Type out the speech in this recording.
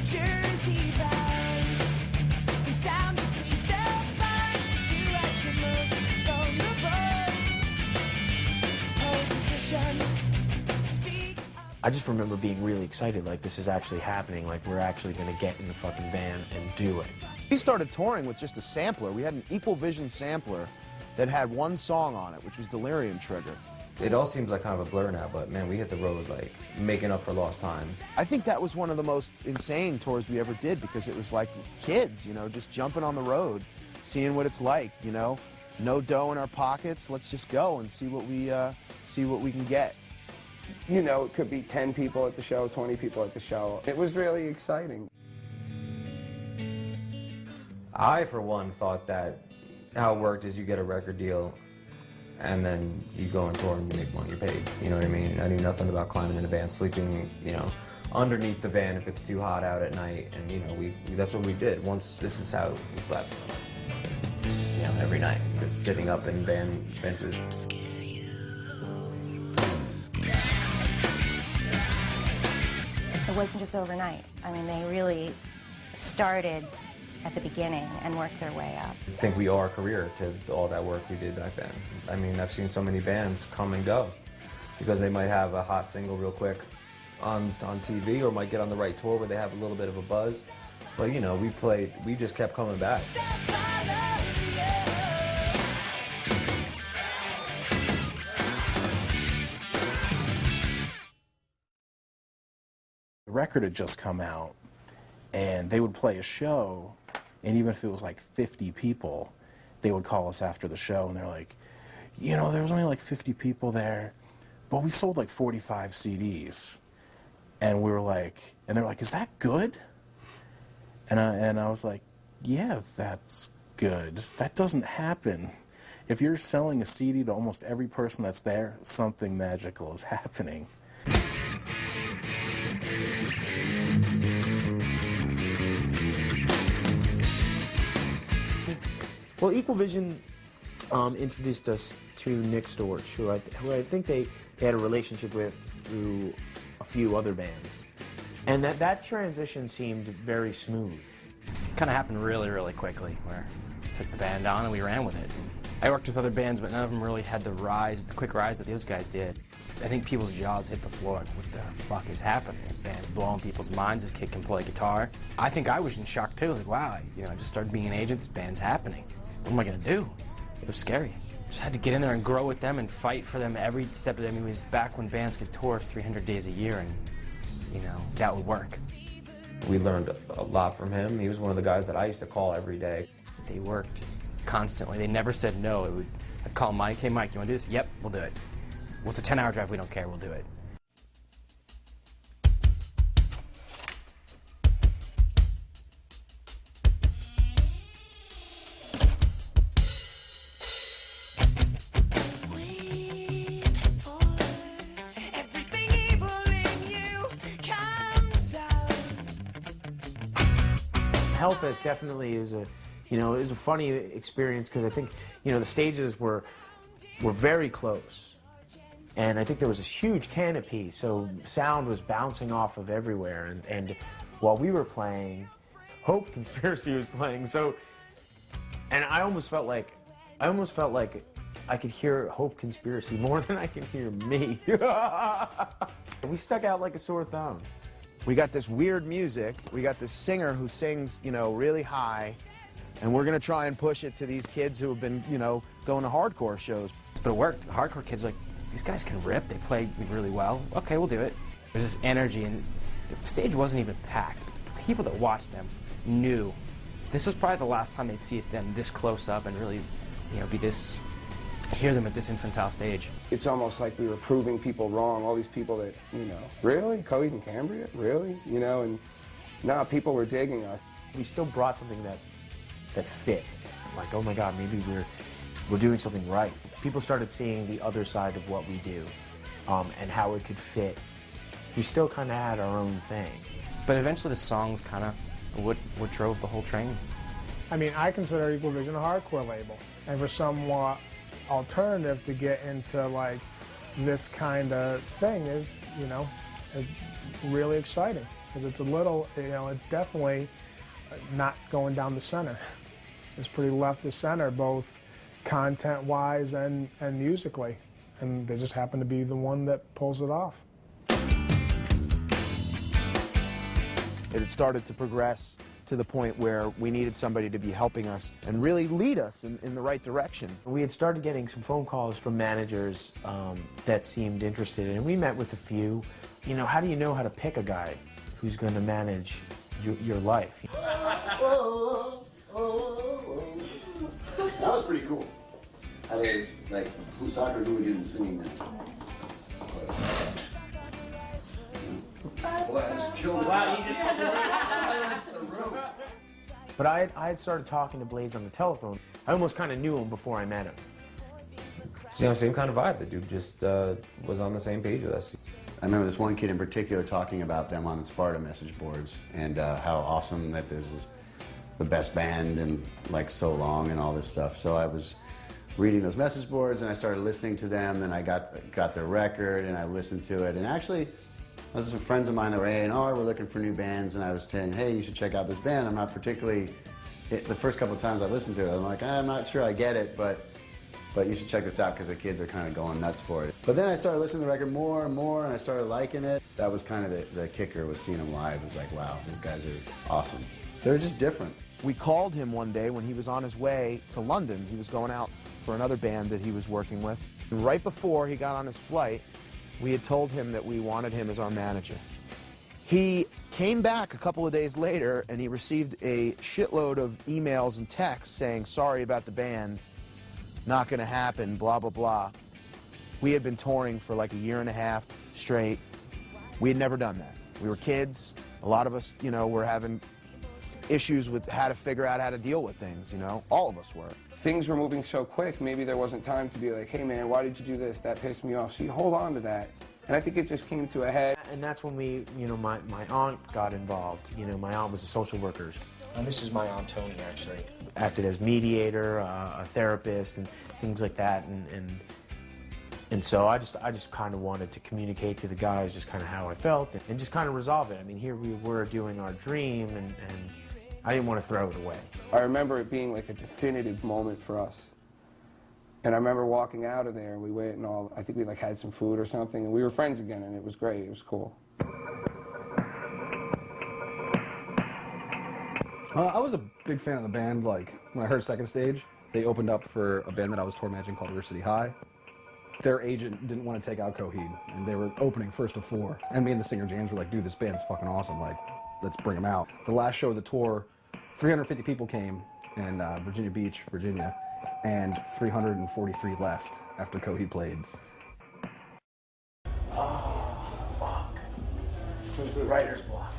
Jersey bound, and sound asleep, they'll find you at your most vulnerable. Hold position, speak up. I just remember being really excited, like this is actually happening, like we're actually going to get in the fucking van and do it. We started touring with just a sampler. We had an Equal Vision sampler that had one song on it, which was Delirium Trigger. It all seems like kind of a blur now, but man, we hit the road like making up for lost time. I think that was one of the most insane tours we ever did because it was like kids, you know, just jumping on the road, seeing what it's like, you know. No dough in our pockets, let's just go and see what we can get. You know, it could be 10 people at the show, 20 people at the show. It was really exciting. I, for one, thought that how it worked is you get a record deal and then you go on tour and you make money, you're paid. You know what I mean? I knew nothing about climbing in a van, sleeping, you know, underneath the van if it's too hot out at night. And, you know, that's what we did. Once, this is how we slept. You know, every night, just sitting up in van benches. It wasn't just overnight. I mean, they really started at the beginning and worked their way up. I think we owe our career to all that work we did back then. I mean, I've seen so many bands come and go because they might have a hot single real quick on TV or might get on the right tour where they have a little bit of a buzz. But, you know, we just kept coming back. The record had just come out, and they would play a show, and even if it was like 50 people, they would call us after the show, and they're like, you know, there was only like 50 people there, but we sold like 45 CDs. And we were like, and they're like, is that good? And I was like, yeah, that's good. That doesn't happen. If you're selling a CD to almost every person that's there, something magical is happening. Well, Equal Vision introduced us to Nick Storch, who I think they had a relationship with through a few other bands. And that transition seemed very smooth. It kind of happened really, really quickly, where we just took the band on and we ran with it. I worked with other bands, but none of them really had the quick rise that those guys did. I think people's jaws hit the floor. Like, what the fuck is happening? This band's blowing people's minds. This kid can play guitar. I think I was in shock too. I was like, wow, I just started being an agent. This band's happening. What am I gonna do? It was scary. Just had to get in there and grow with them and fight for them every step of them. I mean, it was back when bands could tour 300 days a year, and that would work. We learned a lot from him. He was one of the guys that I used to call every day. They worked constantly. They never said no. I'd call Mike, hey Mike, you wanna do this? Yep, we'll do it. Well, it's a 10-hour drive, we don't care, we'll do it. Hellfest definitely is a funny experience because I think the stages were very close, and I think there was this huge canopy, so sound was bouncing off of everywhere, and while we were playing, Hope Conspiracy was playing, and I almost felt like I could hear Hope Conspiracy more than I can hear me. We stuck out like a sore thumb. We got this weird music, we got this singer who sings, really high, and we're gonna try and push it to these kids who have been, going to hardcore shows. But it worked. The hardcore kids were like, these guys can rip, they play really well. Okay, we'll do it. There's this energy, and the stage wasn't even packed. People that watched them knew this was probably the last time they'd see them this close up and really, hear them at this infantile stage. It's almost like we were proving people wrong, all these people that, really? Coheed and Cambria? Really? And now people were digging us. We still brought something that fit. Like, oh my God, maybe we're doing something right. People started seeing the other side of what we do and how it could fit. We still kind of had our own thing. But eventually the songs kind of what drove the whole train. I mean, I consider Equal Vision a hardcore label. And for somewhat alternative to get into this kind of thing is, really exciting. because it's a little, you know, it's definitely not going down the center. It's pretty left to center, both content-wise and musically, and they just happen to be the one that pulls it off. It had started to progress to the point where we needed somebody to be helping us and really lead us in the right direction. We had started getting some phone calls from managers that seemed interested, and we met with a few. You know, how do you know how to pick a guy who's going to manage your life? That was pretty cool. I mean, it's like, who's soccer hooligan singing that? Boy, I just killed it. Wow, you just silenced the room. But I had started talking to Blaze on the telephone. I almost kind of knew him before I met him. You know, same kind of vibe. The dude just was on the same page with us. I remember this one kid in particular talking about them on the Sparta message boards and how awesome that this is the best band in like so long and all this stuff. So I was reading those message boards and I started listening to them, and I got their record and I listened to it. And actually, there's some friends of mine that were A&R, were looking for new bands, and I was saying, hey, you should check out this band. I'm not particularly, the first couple of times I listened to it, I'm like, I'm not sure I get it, but you should check this out because the kids are kind of going nuts for it. But then I started listening to the record more and more, and I started liking it. That was kind of the kicker, was seeing them live. It was like, wow, these guys are awesome. They're just different. We called him one day when he was on his way to London. He was going out for another band that he was working with. And right before he got on his flight, we had told him that we wanted him as our manager. He came back a couple of days later and he received a shitload of emails and texts saying, sorry about the band, not gonna happen, blah, blah, blah. We had been touring for like a year and a half straight. We had never done that. We were kids. A lot of us, you know, were having issues with how to figure out how to deal with things, you know? All of us were. Things were moving so quick, maybe there wasn't time to be like, hey man, why did you do this? That pissed me off. So you hold on to that. And I think it just came to a head. And that's when we, you know, my aunt got involved. You know, my aunt was a social worker. And this is my Aunt Tony, actually. Acted as mediator, a therapist, and things like that. And so I just kind of wanted to communicate to the guys just kind of how I felt and just kind of resolve it. I mean, here we were doing our dream, and I didn't want to throw it away. I remember it being like a definitive moment for us. And I remember walking out of there, and we went and all, I think we like had some food or something, and we were friends again, and it was great, it was cool. I was a big fan of the band. Like, when I heard Second Stage, they opened up for a band that I was tour managing called River City High. Their agent didn't want to take out Coheed, and they were opening first of four. And me and the singer James were like, dude, this band's fucking awesome, like, let's bring them out. The last show of the tour, 350 people came in Virginia Beach, Virginia, and 343 left after Coheed played. Oh, fuck. Writer's block.